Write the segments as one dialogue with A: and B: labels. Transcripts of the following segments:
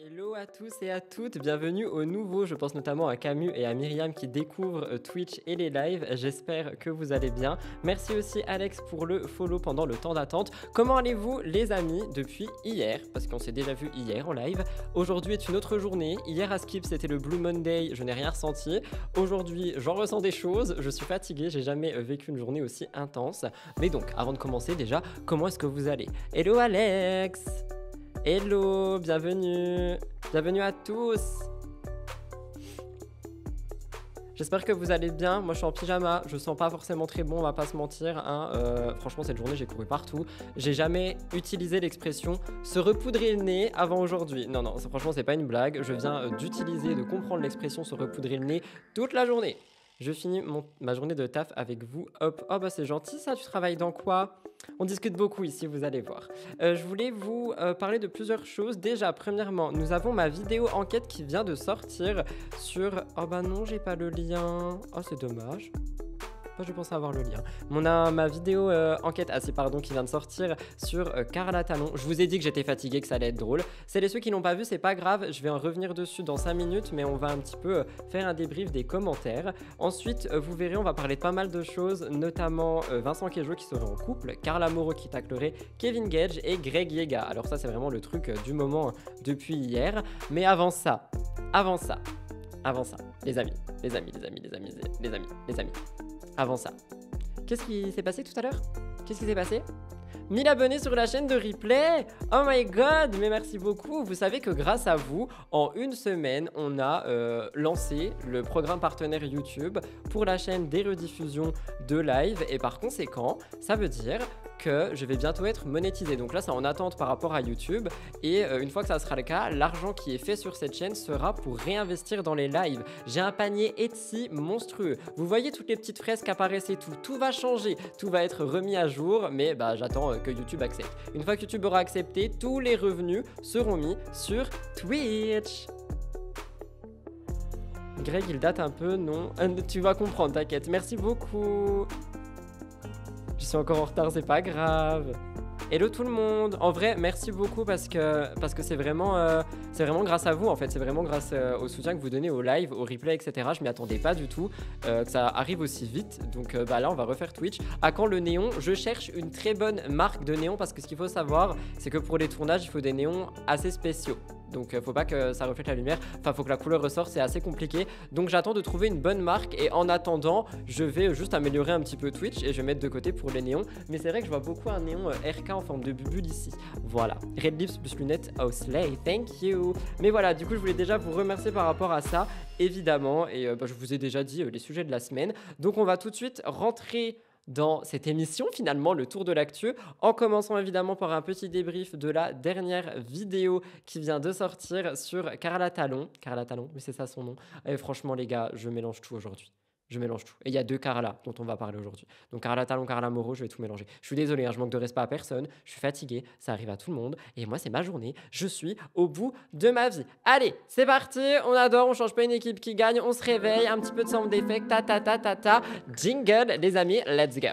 A: Hello à tous et à toutes, bienvenue au nouveau, je pense notamment à Camus et à Myriam qui découvrent Twitch et les lives, j'espère que vous allez bien. Merci aussi Alex pour le follow pendant le temps d'attente. Comment allez-vous les amis depuis hier, parce qu'on s'est déjà vu hier en live. Aujourd'hui est une autre journée, hier à Skip c'était le Blue Monday, je n'ai rien ressenti. Aujourd'hui j'en ressens des choses, je suis fatigué, j'ai jamais vécu une journée aussi intense. Mais donc avant de commencer déjà, comment est-ce que vous allez? Hello Alex! Hello, bienvenue, bienvenue à tous. J'espère que vous allez bien, moi je suis en pyjama, je sens pas forcément très bon, on va pas se mentir, hein. Franchement cette journée j'ai couru partout, j'ai jamais utilisé l'expression se repoudrer le nez avant aujourd'hui. Non, franchement c'est pas une blague, je viens d'utiliser, de comprendre l'expression se repoudrer le nez toute la journée. Je finis ma journée de taf avec vous. Hop, oh bah c'est gentil ça, tu travailles dans quoi? On discute beaucoup ici, vous allez voir. Je voulais vous parler de plusieurs choses. Déjà, premièrement, nous avons ma vidéo enquête qui vient de sortir sur... Oh bah non, j'ai pas le lien. Oh, c'est dommage. Je pensais avoir le lien. On a ma vidéo enquête, qui vient de sortir sur Carla Talon. Je vous ai dit que j'étais fatigué, que ça allait être drôle. Ceux qui l'ont pas vu, c'est pas grave. Je vais en revenir dessus dans 5 minutes, mais on va un petit peu faire un débrief des commentaires. Ensuite, vous verrez, on va parler de pas mal de choses, notamment Vincent Queijo qui serait en couple, Carla Moreau qui taclerait Kevin Gage et Greg Yega. Alors ça, c'est vraiment le truc du moment depuis hier. Mais avant ça, les amis. Avant ça, qu'est-ce qui s'est passé tout à l'heure? 1000 abonnés sur la chaîne de replay. Oh my god, mais merci beaucoup. Vous savez que grâce à vous, en une semaine, on a lancé le programme partenaire YouTube pour la chaîne des rediffusions de live. Et par conséquent, ça veut dire que je vais bientôt être monétisé. Donc là, c'est en attente par rapport à YouTube. Et une fois que ça sera le cas, l'argent qui est fait sur cette chaîne sera pour réinvestir dans les lives. J'ai un panier Etsy monstrueux. Vous voyez toutes les petites fresques apparaissent et tout. Tout va changer. Tout va être remis à jour. Mais bah, j'attends que YouTube accepte. Une fois que YouTube aura accepté, tous les revenus seront mis sur Twitch. Greg, il date un peu, non? Tu vas comprendre, t'inquiète. Merci beaucoup. Je suis encore en retard, c'est pas grave. Hello tout le monde. En vrai, merci beaucoup parce que c'est vraiment grâce à vous en fait. C'est vraiment grâce au soutien que vous donnez au live, au replay, etc. Je m'y attendais pas du tout que ça arrive aussi vite. Donc là, on va refaire Twitch. À quand le néon? Je cherche une très bonne marque de néon parce que ce qu'il faut savoir, c'est que pour les tournages, il faut des néons assez spéciaux. Donc faut pas que ça reflète la lumière, enfin faut que la couleur ressorte, c'est assez compliqué. Donc j'attends de trouver une bonne marque et en attendant, je vais juste améliorer un petit peu Twitch et je vais mettre de côté pour les néons. Mais c'est vrai que je vois beaucoup un néon RK en forme de bubule ici. Voilà, Red Lips plus lunettes, oh slay, thank you. Mais voilà, du coup je voulais déjà vous remercier par rapport à ça, évidemment. Et je vous ai déjà dit les sujets de la semaine. Donc on va tout de suite rentrer dans cette émission, finalement, le tour de l'actu, en commençant évidemment par un petit débrief de la dernière vidéo qui vient de sortir sur Carla Talon. Carla Talon, mais c'est ça son nom. Et franchement, les gars, je mélange tout aujourd'hui. Je mélange tout. Et il y a deux Carla dont on va parler aujourd'hui. Donc Carla Talon, Carla Moreau, je vais tout mélanger. Je suis désolé, hein, je manque de respect à personne. Je suis fatigué, ça arrive à tout le monde. Et moi, c'est ma journée. Je suis au bout de ma vie. Allez, c'est parti. On adore, on change pas une équipe qui gagne. On se réveille, un petit peu de sound effect. Ta ta ta ta ta. Jingle, les amis, let's go.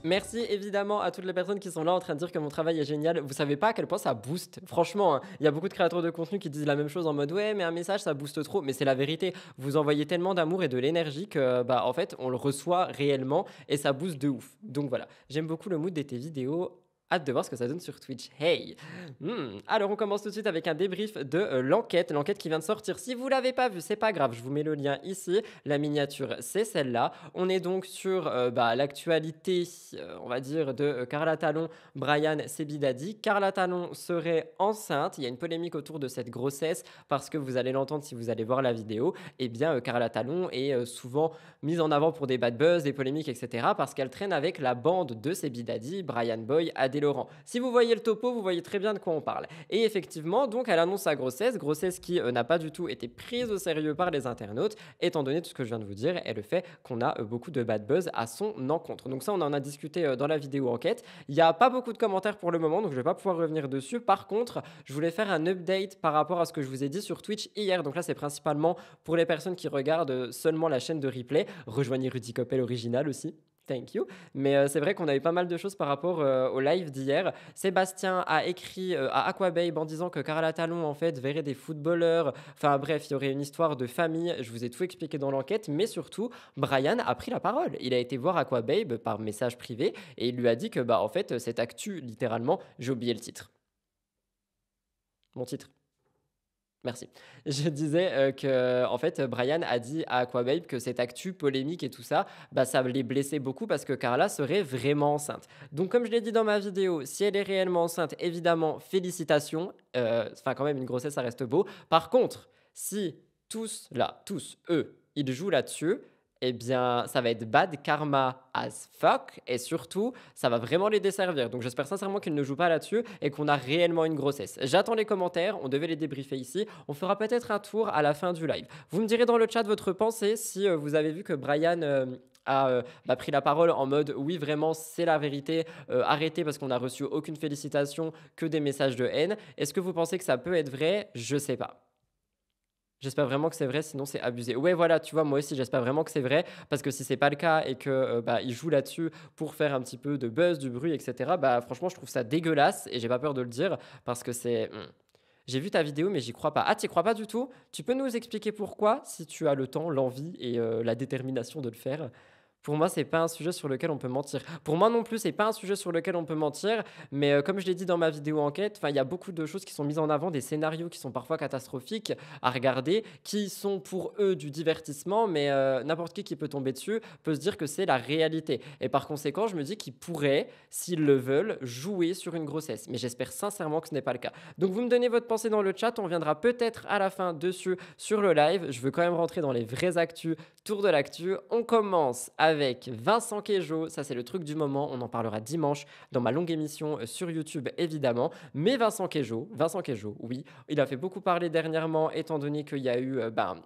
A: Merci évidemment à toutes les personnes qui sont là en train de dire que mon travail est génial. Vous savez pas à quel point ça booste. Franchement, hein, il y a beaucoup de créateurs de contenu qui disent la même chose en mode ouais, mais un message ça booste trop. Mais c'est la vérité. Vous envoyez tellement d'amour et de l'énergie que en fait on le reçoit réellement et ça booste de ouf. Donc voilà, j'aime beaucoup le mood de tes vidéos. Hâte de voir ce que ça donne sur Twitch. Hey. Alors on commence tout de suite avec un débrief de l'enquête qui vient de sortir. Si vous l'avez pas vu, c'est pas grave, je vous mets le lien ici. La miniature, c'est celle-là. On est donc sur l'actualité, on va dire, de Carla Talon, Brian Sebidadi. Carla Talon serait enceinte. Il y a une polémique autour de cette grossesse parce que vous allez l'entendre si vous allez voir la vidéo. Eh bien, Carla Talon est souvent mise en avant pour des bad buzz, des polémiques, etc. parce qu'elle traîne avec la bande de Sebidadi, Brian Boy, Adé Laurent. Si vous voyez le topo, vous voyez très bien de quoi on parle. Et effectivement, donc elle annonce sa grossesse qui n'a pas du tout été prise au sérieux par les internautes, étant donné tout ce que je viens de vous dire et le fait qu'on a beaucoup de bad buzz à son encontre. Donc ça, on en a discuté dans la vidéo enquête. Il n'y a pas beaucoup de commentaires pour le moment, donc je ne vais pas pouvoir revenir dessus. Par contre, je voulais faire un update par rapport à ce que je vous ai dit sur Twitch hier. Donc là, c'est principalement pour les personnes qui regardent seulement la chaîne de replay. Rejoignez Rudy Coppel Original aussi. thank you. Mais c'est vrai qu'on a eu pas mal de choses par rapport au live d'hier. Sébastien a écrit à Aquababe en disant que Carla Talon, en fait, verrait des footballeurs. Enfin bref, il y aurait une histoire de famille. Je vous ai tout expliqué dans l'enquête. Mais surtout, Brian a pris la parole. Il a été voir Aquababe par message privé et il lui a dit que, bah, en fait, cette actu, littéralement, j'ai oublié le titre. Mon titre. Merci. Je disais que, en fait, Brian a dit à Aquababe que cette actu polémique et tout ça, bah, ça les blessait beaucoup parce que Carla serait vraiment enceinte. Donc, comme je l'ai dit dans ma vidéo, si elle est réellement enceinte, évidemment, félicitations. Enfin, quand même, une grossesse, ça reste beau. Par contre, si tous, là, tous, eux, ils jouent là-dessus, eh bien, ça va être bad karma as fuck et surtout, ça va vraiment les desservir. Donc, j'espère sincèrement qu'ils ne jouent pas là-dessus et qu'on a réellement une grossesse. J'attends les commentaires, on devait les débriefer ici. On fera peut-être un tour à la fin du live. Vous me direz dans le chat votre pensée si vous avez vu que Brian a pris la parole en mode oui, vraiment, c'est la vérité, arrêtez parce qu'on n'a reçu aucune félicitation, que des messages de haine. Est-ce que vous pensez que ça peut être vrai? Je sais pas. J'espère vraiment que c'est vrai, sinon c'est abusé. Ouais, voilà, tu vois, moi aussi, j'espère vraiment que c'est vrai, parce que si c'est pas le cas et que bah, ils jouent là-dessus pour faire un petit peu de buzz, du bruit, etc., bah franchement, je trouve ça dégueulasse et j'ai pas peur de le dire parce que c'est. J'ai vu ta vidéo, mais j'y crois pas. Ah, t'y crois pas du tout? Tu peux nous expliquer pourquoi, si tu as le temps, l'envie et la détermination de le faire? Pour moi, c'est pas un sujet sur lequel on peut mentir. Pour moi non plus, c'est pas un sujet sur lequel on peut mentir. Mais comme je l'ai dit dans ma vidéo enquête, il y a beaucoup de choses qui sont mises en avant, des scénarios qui sont parfois catastrophiques à regarder, qui sont pour eux du divertissement, mais n'importe qui peut tomber dessus peut se dire que c'est la réalité. Et par conséquent, je me dis qu'ils pourraient, s'ils le veulent, jouer sur une grossesse. Mais j'espère sincèrement que ce n'est pas le cas. Donc vous me donnez votre pensée dans le chat, on viendra peut-être à la fin dessus sur le live. Je veux quand même rentrer dans les vrais actus, tour de l'actu. On commence avec Vincent Queijo, ça c'est le truc du moment, on en parlera dimanche dans ma longue émission sur YouTube évidemment, mais Vincent Queijo, oui, il a fait beaucoup parler dernièrement étant donné qu'il y a eu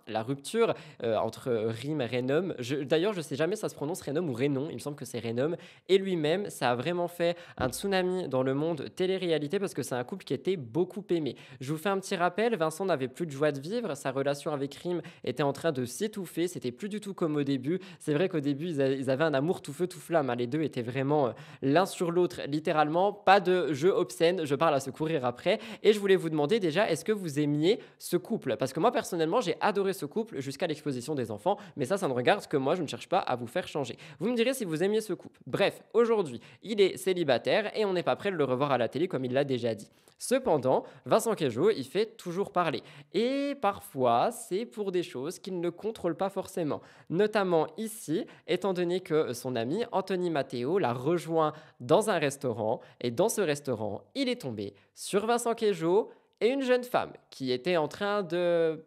A: la rupture entre Rim et Renom. D'ailleurs je sais jamais si ça se prononce Renom ou Renon, il me semble que c'est Renom, et lui-même, ça a vraiment fait un tsunami dans le monde télé-réalité parce que c'est un couple qui était beaucoup aimé. Je vous fais un petit rappel, Vincent n'avait plus de joie de vivre, sa relation avec Rim était en train de s'étouffer, c'était plus du tout comme au début. C'est vrai qu'au début, ils avaient un amour tout feu, tout flamme. Hein. Les deux étaient vraiment l'un sur l'autre, littéralement. Pas de jeu obscène, je parle à se courir après. Et je voulais vous demander déjà, est-ce que vous aimiez ce couple? Parce que moi, personnellement, j'ai adoré ce couple jusqu'à l'exposition des enfants. Mais ça ne regarde que moi, je ne cherche pas à vous faire changer. Vous me direz si vous aimiez ce couple. Bref, aujourd'hui, il est célibataire et on n'est pas prêt de le revoir à la télé comme il l'a déjà dit. Cependant, Vincent Queijo, il fait toujours parler. Et parfois, c'est pour des choses qu'il ne contrôle pas forcément. Notamment ici, étant donné que son ami Anthony Matteo l'a rejoint dans un restaurant. Et dans ce restaurant, il est tombé sur Vincent Queijo et une jeune femme qui était en train de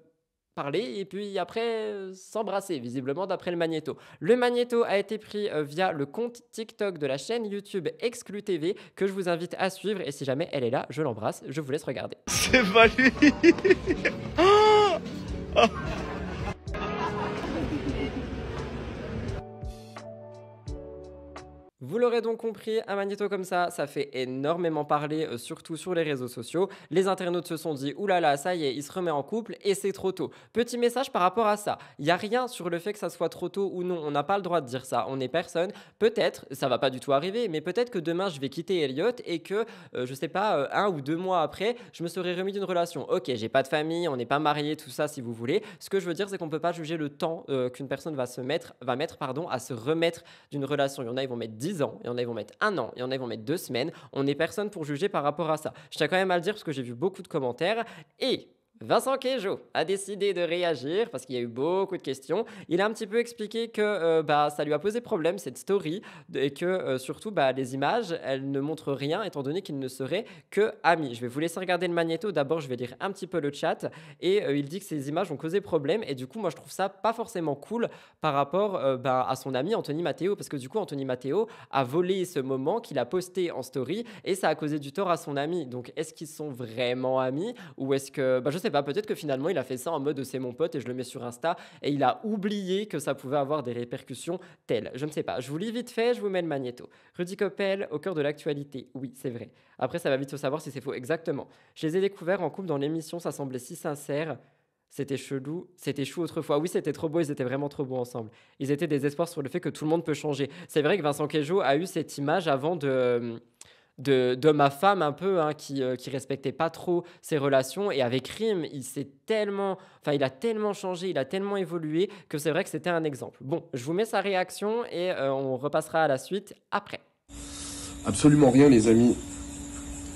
A: parler et puis après s'embrasser, visiblement d'après le magnéto. Le magnéto a été pris via le compte TikTok de la chaîne YouTube Exclu TV que je vous invite à suivre et si jamais elle est là, je l'embrasse, je vous laisse regarder.
B: C'est pas lui.
A: Vous l'aurez donc compris, un magnéto comme ça fait énormément parler, surtout sur les réseaux sociaux. Les internautes se sont dit, oulala, ça y est, il se remet en couple et c'est trop tôt. Petit message par rapport à ça, il n'y a rien sur le fait que ça soit trop tôt ou non, on n'a pas le droit de dire ça, on est personne. Peut-être, ça va pas du tout arriver, mais peut-être que demain je vais quitter Elliot et que, je sais pas, 1 ou 2 mois après, je me serai remis d'une relation. Ok, j'ai pas de famille, on n'est pas mariés, tout ça si vous voulez. Ce que je veux dire, c'est qu'on peut pas juger le temps qu'une personne va mettre à se remettre d'une relation. Il y en a, ils vont mettre 10 ans, il y en a, ils vont mettre 1 an, il y en a, ils vont mettre 2 semaines. On n'est personne pour juger par rapport à ça. Je tiens quand même à le dire parce que j'ai vu beaucoup de commentaires et Vincent Queijo a décidé de réagir parce qu'il y a eu beaucoup de questions. Il a un petit peu expliqué que ça lui a posé problème cette story et que surtout les images elles ne montrent rien étant donné qu'ils ne seraient que amis. Je vais vous laisser regarder le magnéto. D'abord je vais lire un petit peu le chat et il dit que ces images ont causé problème et du coup moi je trouve ça pas forcément cool par rapport à son ami Anthony Matteo parce que du coup Anthony Matteo a volé ce moment qu'il a posté en story et ça a causé du tort à son ami. Donc est-ce qu'ils sont vraiment amis ou est-ce que je sais pas, peut-être que finalement il a fait ça en mode c'est mon pote et je le mets sur Insta et il a oublié que ça pouvait avoir des répercussions telles. Je ne sais pas, je vous lis vite fait, je vous mets le magnéto. Rudy Coppel au cœur de l'actualité, oui c'est vrai. Après ça va vite se savoir si c'est faux, exactement. Je les ai découverts en couple dans l'émission, ça semblait si sincère. C'était chelou, c'était chou autrefois. Oui, c'était trop beau, ils étaient vraiment trop beaux ensemble. Ils étaient des espoirs sur le fait que tout le monde peut changer. C'est vrai que Vincent Queijo a eu cette image avant d'homme à femme un peu, hein, qui respectait pas trop ses relations. Et avec Rim, il a tellement changé, il a tellement évolué que c'est vrai que c'était un exemple. Bon, je vous mets sa réaction et on repassera à la suite après.
B: Absolument rien, les amis.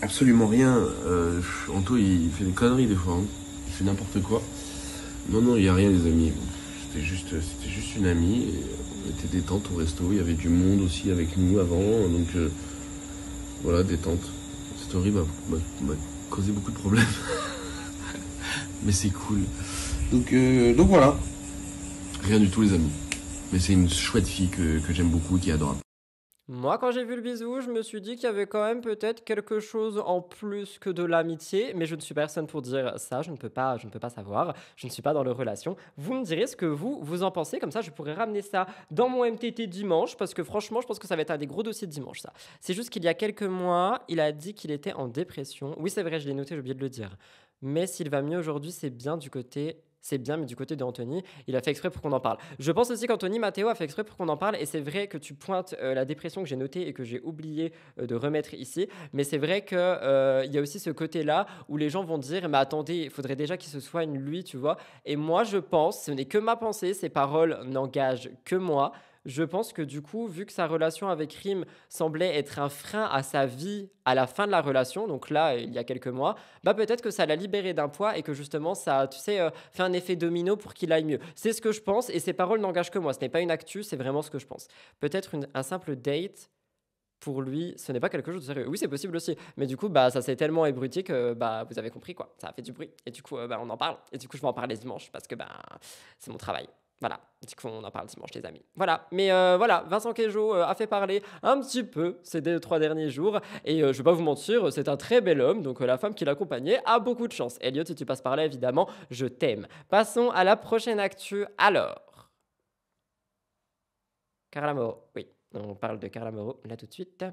B: Absolument rien. Anto, il fait des conneries des fois. Hein. Il fait n'importe quoi. Non, il n'y a rien, les amis. C'était juste une amie. Et on était détente au resto. Il y avait du monde aussi avec nous avant. Donc, voilà, détente. Cette story m'a causé beaucoup de problèmes. Mais c'est cool. Donc voilà. Rien du tout, les amis. Mais c'est une chouette fille que j'aime beaucoup et qui est adorable.
A: Moi, quand j'ai vu le bisou, je me suis dit qu'il y avait quand même peut-être quelque chose en plus que de l'amitié, mais je ne suis personne pour dire ça, je ne peux pas savoir, je ne suis pas dans leur relation. Vous me direz ce que vous en pensez, comme ça je pourrais ramener ça dans mon MTT dimanche, parce que franchement, je pense que ça va être un des gros dossiers de dimanche, ça. C'est juste qu'il y a quelques mois, il a dit qu'il était en dépression. Oui, c'est vrai, je l'ai noté, j'ai oublié de le dire. Mais s'il va mieux aujourd'hui, c'est bien du côté... C'est bien, mais du côté d'Anthony, il a fait exprès pour qu'on en parle. Je pense aussi qu'Anthony Matteo a fait exprès pour qu'on en parle, et c'est vrai que tu pointes la dépression que j'ai notée et que j'ai oublié de remettre ici, mais c'est vrai qu'il y a aussi ce côté-là où les gens vont dire, mais attendez, il faudrait déjà qu'il se soigne lui, tu vois. Et moi, je pense, ce n'est que ma pensée, ces paroles n'engagent que moi. Je pense que du coup, vu que sa relation avec Rim semblait être un frein à sa vie à la fin de la relation, donc là, il y a quelques mois, bah peut-être que ça l'a libéré d'un poids et que justement, ça, tu sais, fait un effet domino pour qu'il aille mieux. C'est ce que je pense et ces paroles n'engagent que moi. Ce n'est pas une actu, c'est vraiment ce que je pense. Peut-être un simple date pour lui, ce n'est pas quelque chose de sérieux. Oui, c'est possible aussi. Mais du coup, bah, ça s'est tellement ébruité que bah, vous avez compris, quoi. Ça a fait du bruit. Et du coup, bah, on en parle. Et du coup, je vais en parler dimanche parce que bah, c'est mon travail. Voilà, du coup on en parle dimanche les amis. Voilà, mais voilà, Vincent Queijo a fait parler un petit peu ces 3 derniers jours. Et je vais pas vous mentir, c'est un très bel homme, donc la femme qui l'accompagnait a beaucoup de chance. Elliot, si tu passes par là, évidemment, je t'aime. Passons à la prochaine actu. Alors, Carla Moreau, oui, on parle de Carla Moreau là tout de suite.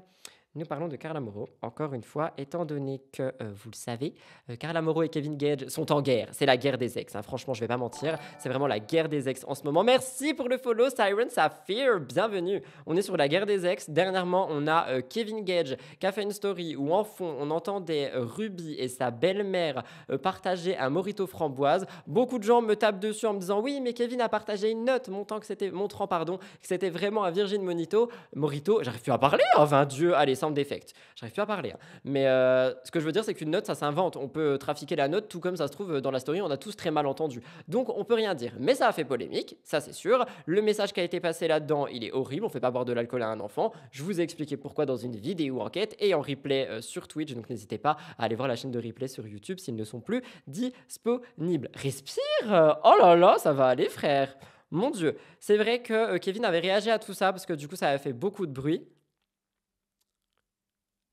A: Nous parlons de Carla Moreau, encore une fois, étant donné que, vous le savez, Carla Moreau et Kevin Gage sont en guerre. C'est la guerre des ex, hein. Franchement, je vais pas mentir, c'est vraiment la guerre des ex en ce moment. Merci pour le follow, Siren Saphir, bienvenue. On est sur la guerre des ex. Dernièrement, on a Kevin Gage qui a fait une story où en fond, on entendait Ruby et sa belle-mère partager un mojito framboise. Beaucoup de gens me tapent dessus en me disant « Oui, mais Kevin a partagé une note montrant que c'était vraiment un Virgin Mojito. J'arrive plus à parler, oh, vain Dieu, allez, sound effect. J'arrive plus à parler. Hein. Mais ce que je veux dire, c'est qu'une note, ça s'invente. On peut trafiquer la note, tout comme ça se trouve dans la story, on a tous très mal entendu. Donc, on peut rien dire. Mais ça a fait polémique, ça c'est sûr. Le message qui a été passé là-dedans, il est horrible. On fait pas boire de l'alcool à un enfant. Je vous ai expliqué pourquoi dans une vidéo enquête et en replay sur Twitch. Donc, n'hésitez pas à aller voir la chaîne de replay sur YouTube s'ils ne sont plus disponibles. Respire. Oh là là, ça va aller, frère. Mon Dieu. C'est vrai que Kevin avait réagi à tout ça parce que du coup, ça avait fait beaucoup de bruit.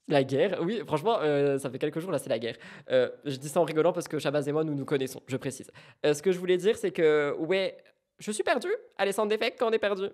A: La guerre, oui, franchement, ça fait quelques jours là, c'est la guerre. Je dis ça en rigolant parce que Shabazz et moi, nous nous connaissons, je précise. Ce que je voulais dire, c'est que, ouais, je suis perdu. Allez, sans défect quand on est perdu.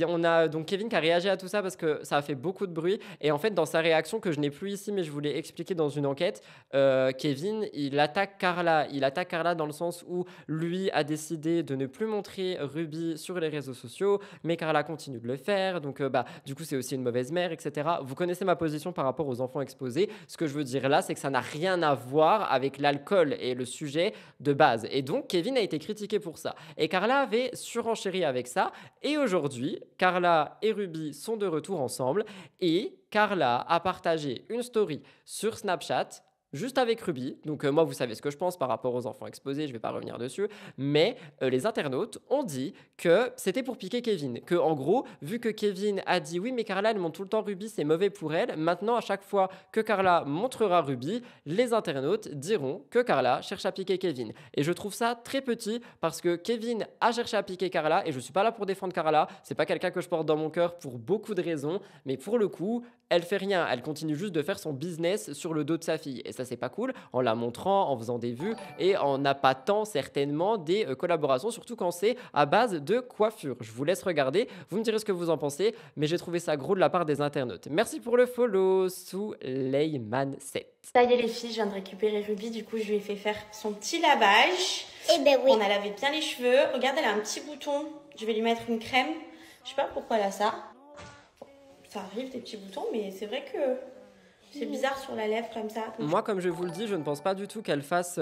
A: On a donc Kevin qui a réagi à tout ça parce que ça a fait beaucoup de bruit. Et en fait, dans sa réaction, que je n'ai plus ici, mais je voulais expliquer dans une enquête, Kevin, il attaque Carla. Il attaque Carla dans le sens où lui a décidé de ne plus montrer Ruby sur les réseaux sociaux, mais Carla continue de le faire. Donc, du coup, c'est aussi une mauvaise mère, etc. Vous connaissez ma position par rapport aux enfants exposés. Ce que je veux dire là, c'est que ça n'a rien à voir avec l'alcool et le sujet de base. Et donc, Kevin a été critiqué pour ça. Et Carla avait surenchéri avec ça. Et aujourd'hui, Carla et Ruby sont de retour ensemble et Carla a partagé une story sur Snapchat juste avec Ruby. Donc moi, vous savez ce que je pense par rapport aux enfants exposés, je ne vais pas revenir dessus. Mais les internautes ont dit que c'était pour piquer Kevin. Que en gros, vu que Kevin a dit oui, mais Carla, elle montre tout le temps Ruby, c'est mauvais pour elle. Maintenant, à chaque fois que Carla montrera Ruby, les internautes diront que Carla cherche à piquer Kevin. Et je trouve ça très petit parce que Kevin a cherché à piquer Carla et je ne suis pas là pour défendre Carla. C'est pas quelqu'un que je porte dans mon cœur pour beaucoup de raisons. Mais pour le coup, elle fait rien. Elle continue juste de faire son business sur le dos de sa fille. Et ça c'est pas cool, en la montrant, en faisant des vues et en appâtant certainement des collaborations, surtout quand c'est à base de coiffure. Je vous laisse regarder, vous me direz ce que vous en pensez, mais j'ai trouvé ça gros de la part des internautes. Merci pour le follow, sous Layman7.
C: Ça y est les filles, je viens de récupérer Ruby, du coup je lui ai fait faire son petit lavage.
D: Eh ben oui.
C: On a lavé bien les cheveux. Regarde, elle a un petit bouton. Je vais lui mettre une crème. Je sais pas pourquoi elle a ça. Bon, ça arrive des petits boutons, mais c'est vrai que c'est bizarre sur la lèvre comme ça. Donc,
A: Moi, comme je vous le dis, je ne pense pas du tout qu'elle fasse.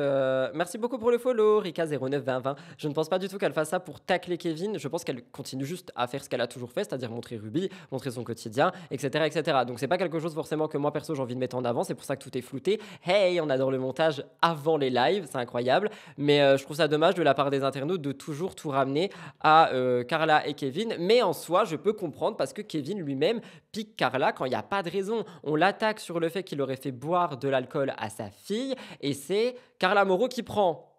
A: Merci beaucoup pour le follow, Rika092020. Je ne pense pas du tout qu'elle fasse ça pour tacler Kevin. Je pense qu'elle continue juste à faire ce qu'elle a toujours fait, c'est-à-dire montrer Ruby, montrer son quotidien, etc., etc. Donc c'est pas quelque chose forcément que moi perso j'ai envie de mettre en avant. C'est pour ça que tout est flouté. Hey, on adore le montage avant les lives, c'est incroyable. Mais je trouve ça dommage de la part des internautes de toujours tout ramener à Carla et Kevin. Mais en soi, je peux comprendre parce que Kevin lui-même pique Carla quand il n'y a pas de raison. On l'attaque sur le fait qu'il aurait fait boire de l'alcool à sa fille et c'est Carla Moreau qui prend.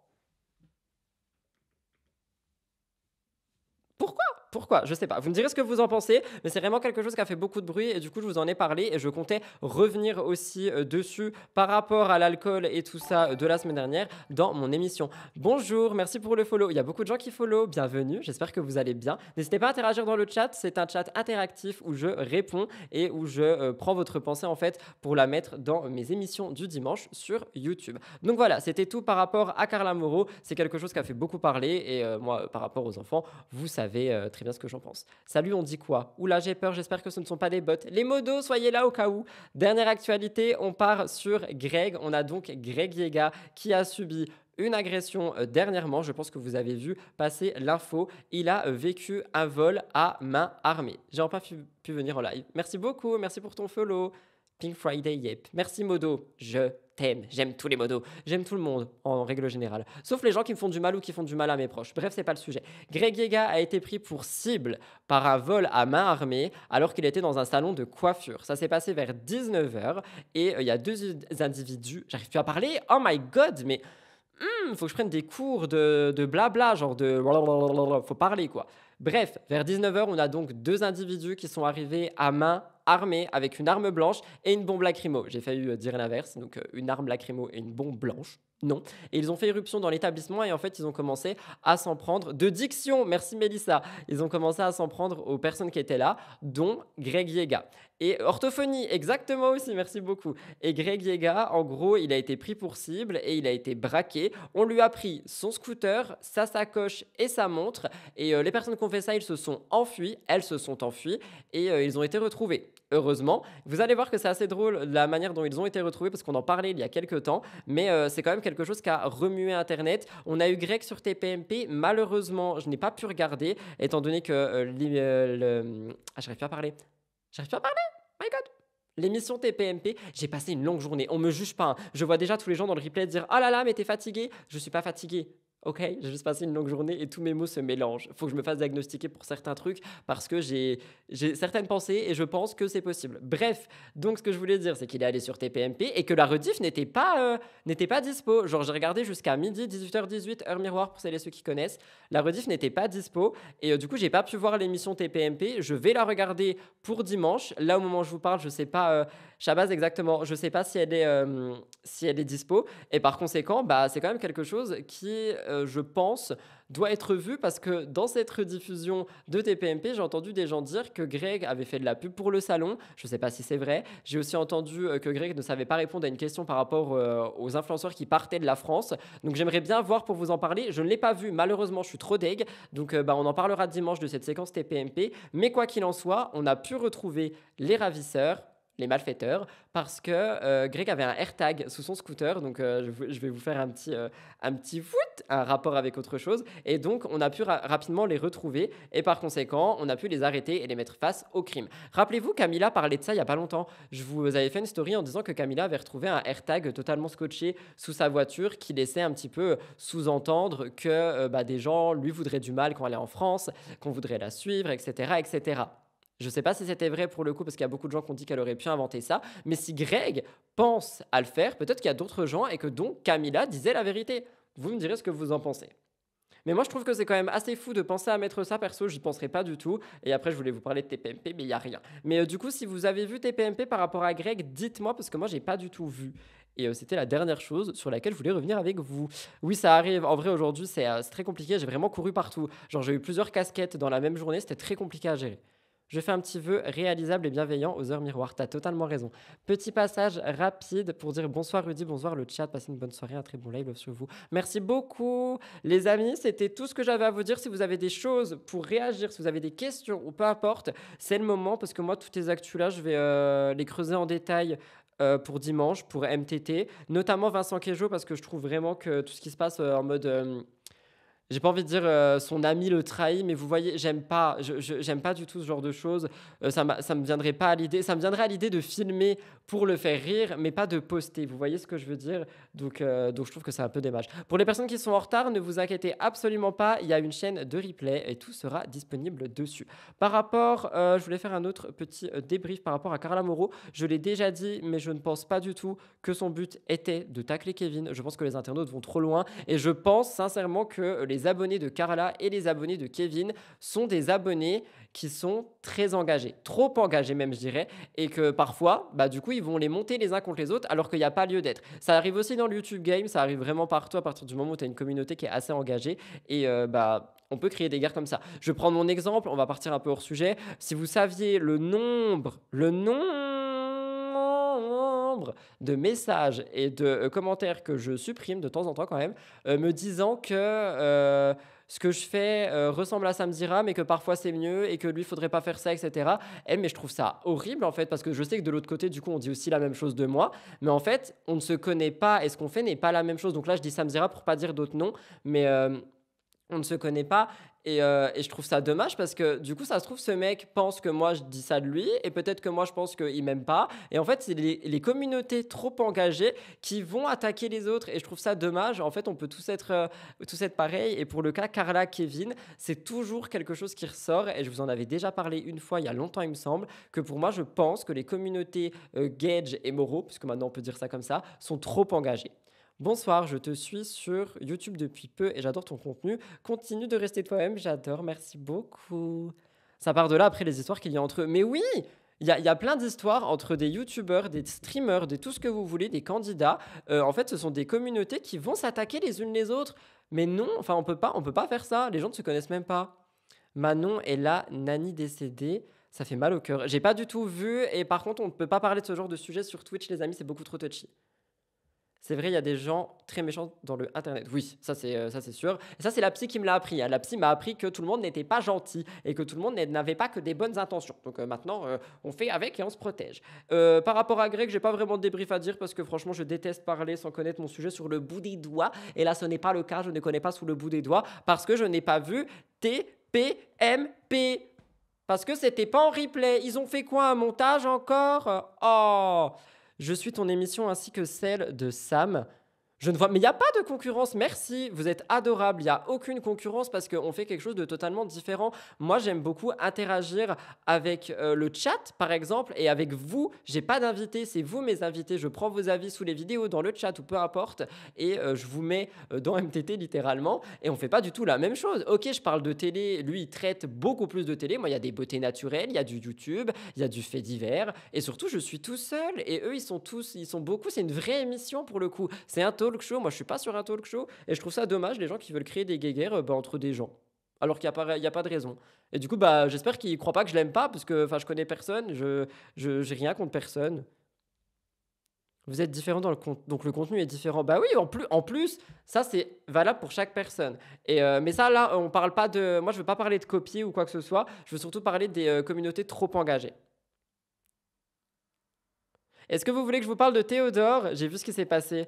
A: Pourquoi? Je sais pas. Vous me direz ce que vous en pensez, mais c'est vraiment quelque chose qui a fait beaucoup de bruit et du coup je vous en ai parlé et je comptais revenir aussi dessus par rapport à l'alcool et tout ça de la semaine dernière dans mon émission. Bonjour, merci pour le follow. Il y a beaucoup de gens qui follow, bienvenue, j'espère que vous allez bien. N'hésitez pas à interagir dans le chat, c'est un chat interactif où je réponds et où je prends votre pensée en fait pour la mettre dans mes émissions du dimanche sur YouTube. Donc voilà, c'était tout par rapport à Carla Moreau, c'est quelque chose qui a fait beaucoup parler et moi par rapport aux enfants, vous savez très bien ce que j'en pense. Salut, on dit quoi? Oula, j'ai peur, j'espère que ce ne sont pas des bots. Les modos, soyez là au cas où. Dernière actualité, on part sur Greg. On a donc Greg Yega qui a subi une agression dernièrement. Je pense que vous avez vu passer l'info. Il a vécu un vol à main armée. J'ai enfin pu venir en live. Merci beaucoup, merci pour ton follow. Pink Friday, yep. Merci Modo, je t'aime, j'aime tous les modos, j'aime tout le monde en règle générale, sauf les gens qui me font du mal ou qui font du mal à mes proches. Bref, c'est pas le sujet. Greg Yega a été pris pour cible par un vol à main armée alors qu'il était dans un salon de coiffure. Ça s'est passé vers 19h et il y a deux individus, j'arrive plus à parler, oh my god, mais faut que je prenne des cours de blabla, genre de faut parler quoi. Bref, vers 19h, on a donc deux individus qui sont arrivés à main armée avec une arme blanche et une bombe lacrymo. J'ai failli dire l'inverse, donc une arme lacrymo et une bombe blanche. Non. Et ils ont fait éruption dans l'établissement et en fait, ils ont commencé à s'en prendre de diction. Merci Mélissa. Ils ont commencé à s'en prendre aux personnes qui étaient là, dont Greg Yega. Et orthophonie, exactement aussi, merci beaucoup. Et Greg Yega, en gros, il a été pris pour cible et il a été braqué. On lui a pris son scooter, sa sacoche et sa montre. Et les personnes qui ont fait ça, ils se sont enfuis, elles se sont enfuies et ils ont été retrouvés. Heureusement, vous allez voir que c'est assez drôle la manière dont ils ont été retrouvés parce qu'on en parlait il y a quelques temps, mais c'est quand même quelque chose qui a remué Internet. On a eu Greg sur TPMP, malheureusement, je n'ai pas pu regarder étant donné que j'arrive pas à parler. My God. L'émission TPMP, j'ai passé une longue journée. On me juge pas. Hein. Je vois déjà tous les gens dans le replay dire « Oh là là, mais t'es fatigué ?» Je suis pas fatigué. Ok, j'ai juste passé une longue journée et tous mes mots se mélangent. Faut que je me fasse diagnostiquer pour certains trucs parce que j'ai certaines pensées et je pense que c'est possible. Bref, donc ce que je voulais dire, c'est qu'il est allé sur TPMP et que la rediff n'était pas dispo. Genre, j'ai regardé jusqu'à midi, 18h18, heure miroir pour celles et ceux qui connaissent. La rediff n'était pas dispo et du coup, j'ai pas pu voir l'émission TPMP. Je vais la regarder pour dimanche. Là, au moment où je vous parle, je sais pas, Shabazz exactement, je sais pas si elle est dispo. Et par conséquent, bah, c'est quand même quelque chose qui, je pense, doit être vu parce que dans cette rediffusion de TPMP, j'ai entendu des gens dire que Greg avait fait de la pub pour le salon. Je ne sais pas si c'est vrai. J'ai aussi entendu que Greg ne savait pas répondre à une question par rapport aux influenceurs qui partaient de la France. Donc j'aimerais bien voir pour vous en parler. Je ne l'ai pas vu, malheureusement, je suis trop deg. Donc on en parlera dimanche de cette séquence TPMP. Mais quoi qu'il en soit, on a pu retrouver les ravisseurs, les malfaiteurs, parce que Greg avait un AirTag sous son scooter, donc je vais vous faire un petit foot, un rapport avec autre chose, et donc on a pu rapidement les retrouver, et par conséquent, on a pu les arrêter et les mettre face au crime. Rappelez-vous, Camilla parlait de ça il n'y a pas longtemps, je vous avais fait une story en disant que Camilla avait retrouvé un AirTag totalement scotché sous sa voiture, qui laissait un petit peu sous-entendre que des gens lui voudraient du mal quand elle est en France, qu'on voudrait la suivre, etc., etc. Je ne sais pas si c'était vrai pour le coup, parce qu'il y a beaucoup de gens qui ont dit qu'elle aurait pu inventer ça. Mais si Greg pense à le faire, peut-être qu'il y a d'autres gens et que donc Camilla disait la vérité. Vous me direz ce que vous en pensez. Mais moi, je trouve que c'est quand même assez fou de penser à mettre ça. Perso, j'y penserais pas du tout. Et après, je voulais vous parler de TPMP, mais il n'y a rien. Mais du coup, si vous avez vu TPMP par rapport à Greg, dites-moi, parce que moi, j'ai pas du tout vu. Et c'était la dernière chose sur laquelle je voulais revenir avec vous. Oui, ça arrive. En vrai, aujourd'hui, c'est très compliqué. J'ai vraiment couru partout. Genre, j'ai eu plusieurs casquettes dans la même journée. C'était très compliqué à gérer. Je fais un petit vœu réalisable et bienveillant aux heures miroirs. T'as totalement raison. Petit passage rapide pour dire bonsoir Rudy, bonsoir le chat. Passez une bonne soirée, un très bon live sur vous. Merci beaucoup. Les amis, c'était tout ce que j'avais à vous dire. Si vous avez des choses pour réagir, si vous avez des questions ou peu importe, c'est le moment parce que moi, toutes les actus là, je vais les creuser en détail pour dimanche, pour MTT, notamment Vincent Queijo, parce que je trouve vraiment que tout ce qui se passe en mode... j'ai pas envie de dire son ami le trahit, mais vous voyez, j'aime pas, j'aime pas du tout ce genre de choses. Ça me viendrait pas à l'idée. Ça me viendrait à l'idée de filmer pour le faire rire, mais pas de poster. Vous voyez ce que je veux dire? Donc je trouve que c'est un peu dommage. Pour les personnes qui sont en retard, ne vous inquiétez absolument pas. Il y a une chaîne de replay et tout sera disponible dessus. Par rapport, je voulais faire un autre petit débrief par rapport à Carla Moreau. Je l'ai déjà dit, mais je ne pense pas du tout que son but était de tacler Kevin. Je pense que les internautes vont trop loin et je pense sincèrement que les abonnés de Carla et les abonnés de Kevin sont des abonnés qui sont très engagés, trop engagés même je dirais, et que parfois, bah du coup ils vont les monter les uns contre les autres alors qu'il n'y a pas lieu d'être. Ça arrive aussi dans le YouTube Game, ça arrive vraiment partout à partir du moment où tu as une communauté qui est assez engagée et bah on peut créer des guerres comme ça. Je vais prendre mon exemple, on va partir un peu hors sujet. Si vous saviez le nombre de messages et de commentaires que je supprime de temps en temps quand même, me disant que ce que je fais ressemble à Samzira, mais que parfois c'est mieux et que lui, il faudrait pas faire ça, etc. Mais je trouve ça horrible en fait, parce que je sais que de l'autre côté, du coup, on dit aussi la même chose de moi, mais en fait, on ne se connaît pas et ce qu'on fait n'est pas la même chose. Donc là, je dis Samzira pour pas dire d'autres noms, mais on ne se connaît pas et je trouve ça dommage parce que du coup ça se trouve ce mec pense que moi je dis ça de lui et peut-être que moi je pense qu'il m'aime pas et en fait c'est les communautés trop engagées qui vont attaquer les autres et je trouve ça dommage. En fait on peut tous être pareil et pour le cas Carla Kevin c'est toujours quelque chose qui ressort et je vous en avais déjà parlé une fois il y a longtemps il me semble que pour moi je pense que les communautés Gage et Moreau puisque maintenant on peut dire ça comme ça sont trop engagées. Bonsoir, je te suis sur YouTube depuis peu et j'adore ton contenu. Continue de rester toi-même, j'adore, merci beaucoup. Ça part de là après les histoires qu'il y a entre eux. Mais oui, il y a plein d'histoires entre des youtubeurs, des streamers, tout ce que vous voulez, des candidats. En fait, ce sont des communautés qui vont s'attaquer les unes les autres. Mais non, enfin, on peut pas faire ça. Les gens ne se connaissent même pas. Manon est là, Nani décédée. Ça fait mal au cœur. J'ai pas du tout vu et par contre, on ne peut pas parler de ce genre de sujet sur Twitch, les amis, c'est beaucoup trop touchy. C'est vrai, il y a des gens très méchants dans le internet. Oui, ça c'est sûr. Et ça, c'est la psy qui me l'a appris. Hein. La psy m'a appris que tout le monde n'était pas gentil et que tout le monde n'avait pas que des bonnes intentions. Donc maintenant, on fait avec et on se protège. Par rapport à Greg, j'ai pas vraiment de débrief à dire parce que franchement, je déteste parler sans connaître mon sujet sur le bout des doigts. Et là, ce n'est pas le cas. Je ne connais pas sous le bout des doigts parce que je n'ai pas vu TPMP. Parce que c'était pas en replay. Ils ont fait quoi, un montage encore? Oh. Je suis ton émission ainsi que celle de Sam. Je ne vois... Mais il n'y a pas de concurrence, merci. Vous êtes adorables, il n'y a aucune concurrence parce qu'on fait quelque chose de totalement différent. Moi, j'aime beaucoup interagir avec le chat, par exemple, et avec vous. J'ai pas d'invités, c'est vous mes invités. Je prends vos avis sous les vidéos, dans le chat ou peu importe, et je vous mets dans MTT littéralement. Et on fait pas du tout la même chose. Ok, je parle de télé, lui, il traite beaucoup plus de télé. Moi, il y a des beautés naturelles, il y a du YouTube, il y a du fait divers, et surtout, je suis tout seul. Et eux, ils sont beaucoup. C'est une vraie émission pour le coup. C'est un talk show, moi je suis pas sur un talk show et je trouve ça dommage les gens qui veulent créer des guéguerres entre des gens alors qu'il n'y a pas de raison et du coup bah j'espère qu'ils croient pas que je l'aime pas parce que je connais personne, j'ai rien contre personne. Vous êtes différents dans le contenu, donc le contenu est différent. Bah oui, en plus ça c'est valable pour chaque personne. Et mais ça là, on parle pas de, moi je veux pas parler de copier ou quoi que ce soit. Je veux surtout parler des communautés trop engagées. Est-ce que vous voulez que je vous parle de Théodore? J'ai vu ce qui s'est passé.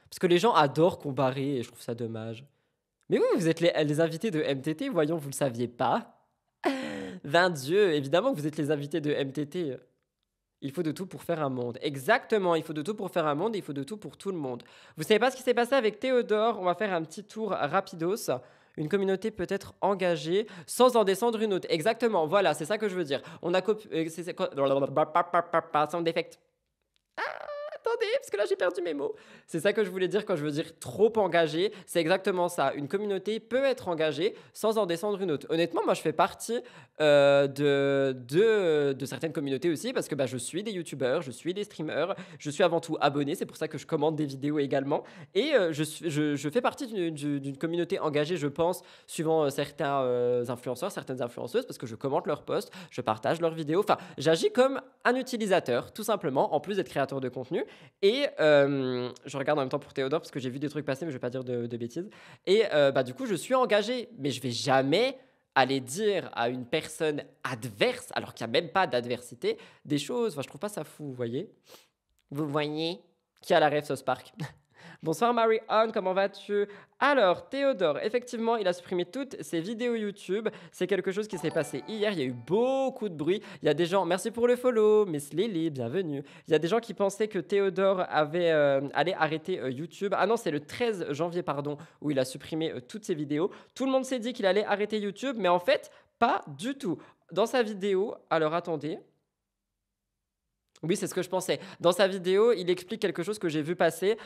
A: Parce que les gens adorent comparer et je trouve ça dommage. Mais oui, vous êtes les invités de MTT, voyons, vous le saviez pas. 20 Dieu, évidemment que vous êtes les invités de MTT. Il faut de tout pour faire un monde. Exactement, il faut de tout pour faire un monde et il faut de tout pour tout le monde. Vous savez pas ce qui s'est passé avec Théodore? On va faire un petit tour rapidos. Une communauté peut-être engagée sans en descendre une autre. Exactement, voilà, c'est ça que je veux dire. On a copié... C'est quoi? Sound effect. attendez, parce que là j'ai perdu mes mots. C'est ça que je voulais dire quand je veux dire trop engagé. C'est exactement ça. Une communauté peut être engagée sans en descendre une autre. Honnêtement, moi je fais partie de certaines communautés aussi parce que je suis des youtubeurs, je suis des streamers, je suis avant tout abonné. C'est pour ça que je commande des vidéos également. Et je fais partie d'une communauté engagée, je pense, suivant certains influenceurs, certaines influenceuses, parce que je commente leurs posts, je partage leurs vidéos. Enfin, j'agis comme un utilisateur, tout simplement, en plus d'être créateur de contenu. Et je regarde en même temps pour Théodore, parce que j'ai vu des trucs passer, mais je vais pas dire de bêtises. Et du coup, je suis engagé, mais je vais jamais aller dire à une personne adverse, alors qu'il n'y a même pas d'adversité, des choses. Enfin, je trouve pas ça fou, vous voyez. Vous voyez qui a la rêve Sauce Park. Bonsoir Marie-Anne, comment vas-tu? Alors, Théodore, effectivement, il a supprimé toutes ses vidéos YouTube. C'est quelque chose qui s'est passé hier. Il y a eu beaucoup de bruit. Il y a des gens, merci pour le follow, Miss Lily, bienvenue. Il y a des gens qui pensaient que Théodore allait arrêter YouTube. Ah non, c'est le 13 janvier, pardon, où il a supprimé toutes ses vidéos. Tout le monde s'est dit qu'il allait arrêter YouTube, mais en fait, pas du tout. Dans sa vidéo, alors attendez. Oui, c'est ce que je pensais. Dans sa vidéo, il explique quelque chose que j'ai vu passer.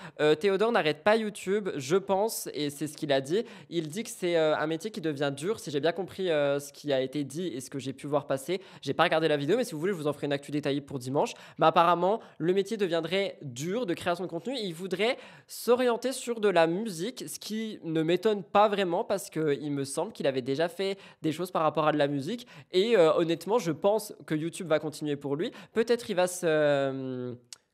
A: Théodore n'arrête pas YouTube, je pense, et c'est ce qu'il a dit. Il dit que c'est un métier qui devient dur. Si j'ai bien compris ce qui a été dit et ce que j'ai pu voir passer, j'ai pas regardé la vidéo, mais si vous voulez, je vous en ferai une actu détaillée pour dimanche. Mais apparemment, le métier deviendrait dur de création de contenu. Il voudrait s'orienter sur de la musique, ce qui ne m'étonne pas vraiment parce qu'il me semble qu'il avait déjà fait des choses par rapport à de la musique. Et honnêtement, je pense que YouTube va continuer pour lui. Peut-être il va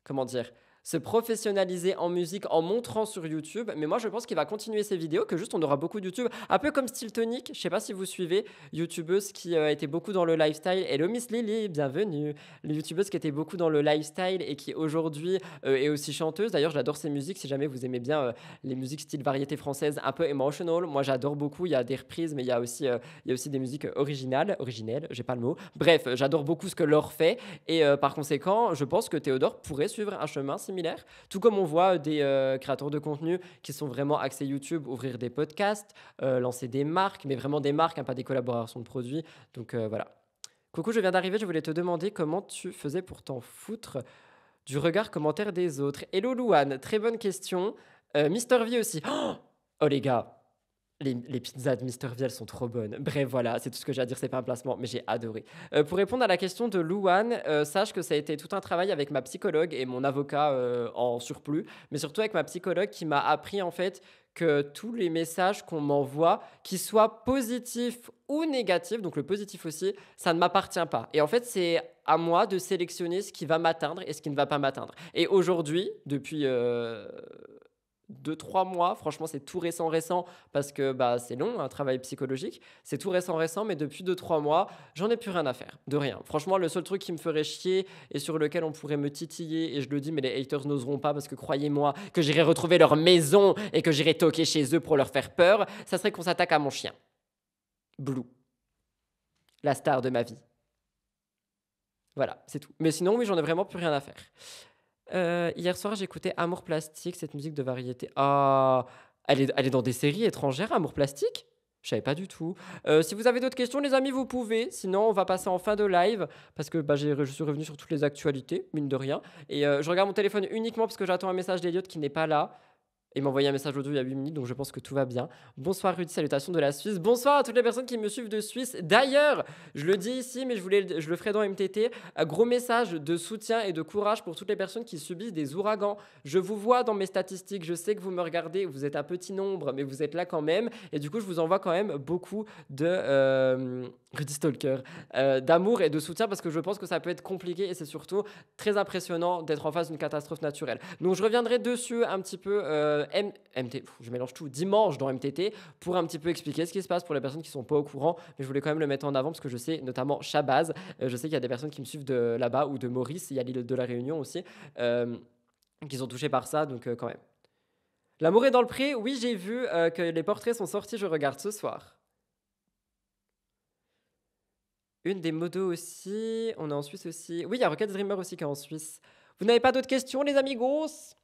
A: comment dire, se professionnaliser en musique en montrant sur YouTube, mais moi je pense qu'il va continuer ses vidéos, que juste on aura beaucoup de YouTube, un peu comme Style Tonic, je sais pas si vous suivez, youtubeuse qui était beaucoup dans le lifestyle. Hello Miss Lily, bienvenue. La youtubeuse qui était beaucoup dans le lifestyle et qui aujourd'hui est aussi chanteuse. D'ailleurs j'adore ses musiques, si jamais vous aimez bien les musiques style variété française, un peu emotional, moi j'adore beaucoup. Il y a des reprises, mais il y a aussi des musiques originales, j'ai pas le mot. Bref, j'adore beaucoup ce que Laure fait et par conséquent je pense que Théodore pourrait suivre un chemin similaire. Tout comme on voit des créateurs de contenu qui sont vraiment axés YouTube, ouvrir des podcasts, lancer des marques, mais vraiment des marques, hein, pas des collaborations de produits. Donc voilà. Coucou, je viens d'arriver, je voulais te demander comment tu faisais pour t'en foutre du regard commentaire des autres. Hello Louane, très bonne question. Mister V aussi. Oh les gars, les pizzas de Mister V, elles sont trop bonnes. Bref, voilà, c'est tout ce que j'ai à dire, c'est pas un placement, mais j'ai adoré. Pour répondre à la question de Louane, sache que ça a été tout un travail avec ma psychologue et mon avocat en surplus, mais surtout avec ma psychologue qui m'a appris en fait que tous les messages qu'on m'envoie, qu'ils soient positifs ou négatifs, donc le positif aussi, ça ne m'appartient pas. Et en fait, c'est à moi de sélectionner ce qui va m'atteindre et ce qui ne va pas m'atteindre. Et aujourd'hui, depuis 2-3 mois, franchement c'est tout récent parce que c'est long, un travail psychologique, c'est tout récent, mais depuis 2-3 mois, j'en ai plus rien à faire, de rien. Franchement, le seul truc qui me ferait chier et sur lequel on pourrait me titiller, et je le dis, mais les haters n'oseront pas parce que croyez-moi que j'irai retrouver leur maison et que j'irai toquer chez eux pour leur faire peur, ça serait qu'on s'attaque à mon chien. Blue. La star de ma vie. Voilà, c'est tout. Mais sinon, oui, j'en ai vraiment plus rien à faire. Hier soir, j'écoutais Amour Plastique, cette musique de variété. Ah, elle est dans des séries étrangères, Amour Plastique? Je savais pas du tout. Si vous avez d'autres questions, les amis, vous pouvez. Sinon, on va passer en fin de live parce que je suis revenu sur toutes les actualités, mine de rien. Et je regarde mon téléphone uniquement parce que j'attends un message d'Eliott qui n'est pas là. Il m'a envoyé un message audio il y a 8 minutes, donc je pense que tout va bien. Bonsoir Rudy, salutations de la Suisse. Bonsoir à toutes les personnes qui me suivent de Suisse. D'ailleurs, je le dis ici, mais je le ferai dans MTT. Un gros message de soutien et de courage pour toutes les personnes qui subissent des ouragans. Je vous vois dans mes statistiques, je sais que vous me regardez, vous êtes un petit nombre, mais vous êtes là quand même. Et du coup, je vous envoie quand même beaucoup de... Rudy Stalker, d'amour et de soutien parce que je pense que ça peut être compliqué et c'est surtout très impressionnant d'être en face d'une catastrophe naturelle. Donc je reviendrai dessus un petit peu je mélange tout, dimanche dans MTT pour un petit peu expliquer ce qui se passe pour les personnes qui sont pas au courant, mais je voulais quand même le mettre en avant parce que je sais notamment Shabazz, je sais qu'il y a des personnes qui me suivent de là-bas ou de Maurice, il y a l'île de la Réunion aussi, qui sont touchés par ça, donc quand même. L'amour est dans le pré, oui j'ai vu que les portraits sont sortis, je regarde ce soir. Une des modos aussi. On est en Suisse aussi. Oui, il y a Rocket Dreamer aussi qui est en Suisse. Vous n'avez pas d'autres questions, les amigos?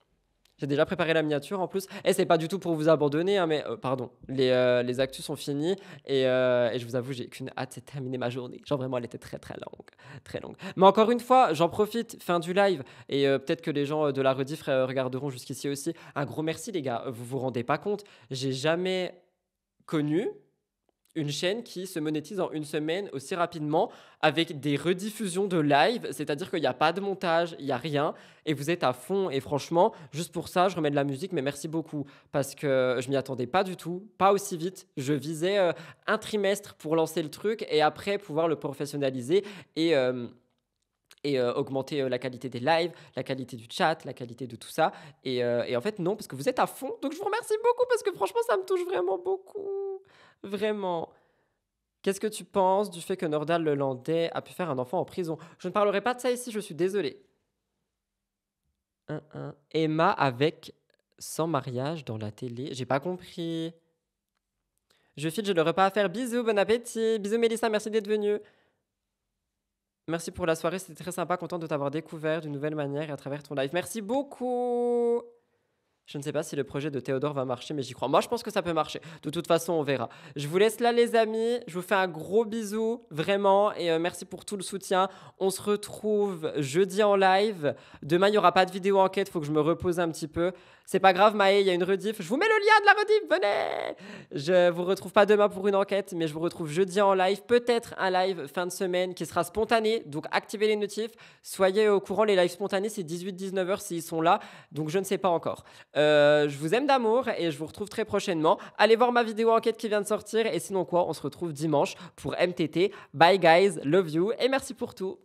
A: J'ai déjà préparé la miniature en plus. Et c'est pas du tout pour vous abandonner, hein, mais pardon, les actus sont finis et je vous avoue, j'ai qu'une hâte, c'est terminer ma journée. Genre vraiment, elle était très très longue, très longue. Mais encore une fois, j'en profite, fin du live et peut-être que les gens de la rediff regarderont jusqu'ici aussi. Un gros merci les gars, vous vous rendez pas compte, j'ai jamais connu une chaîne qui se monétise en une semaine aussi rapidement avec des rediffusions de live, c'est-à-dire qu'il n'y a pas de montage, il n'y a rien, et vous êtes à fond. Et franchement, juste pour ça, je remets de la musique, mais merci beaucoup, parce que je m'y attendais pas du tout, pas aussi vite. Je visais un trimestre pour lancer le truc, et après pouvoir le professionnaliser et augmenter la qualité des lives, la qualité du chat, la qualité de tout ça. Et en fait, non, parce que vous êtes à fond. Donc, je vous remercie beaucoup parce que franchement, ça me touche vraiment beaucoup. Vraiment. Qu'est-ce que tu penses du fait que Nordal le Landais a pu faire un enfant en prison? Je ne parlerai pas de ça ici, je suis désolée. Emma avec sans mariage dans la télé. J'ai pas compris. Je file, j'ai le repas à faire. Bisous, bon appétit. Bisous Mélissa, merci d'être venue. Merci pour la soirée, c'était très sympa, contente de t'avoir découvert d'une nouvelle manière et à travers ton live. Merci beaucoup. Je ne sais pas si le projet de Théodore va marcher, mais j'y crois. Moi, je pense que ça peut marcher. De toute façon, on verra. Je vous laisse là, les amis. Je vous fais un gros bisou, vraiment. Et merci pour tout le soutien. On se retrouve jeudi en live. Demain, il n'y aura pas de vidéo enquête. Il faut que je me repose un petit peu. C'est pas grave, Maë, il y a une rediff. Je vous mets le lien de la rediff, venez. Je vous retrouve pas demain pour une enquête, mais je vous retrouve jeudi en live. Peut-être un live fin de semaine qui sera spontané. Donc, activez les notifs. Soyez au courant, les lives spontanés, c'est 18-19h s'ils sont là. Donc, je ne sais pas encore. Je vous aime d'amour et je vous retrouve très prochainement. Allez voir ma vidéo enquête qui vient de sortir. Et sinon quoi, on se retrouve dimanche pour MTT. Bye guys, love you et merci pour tout.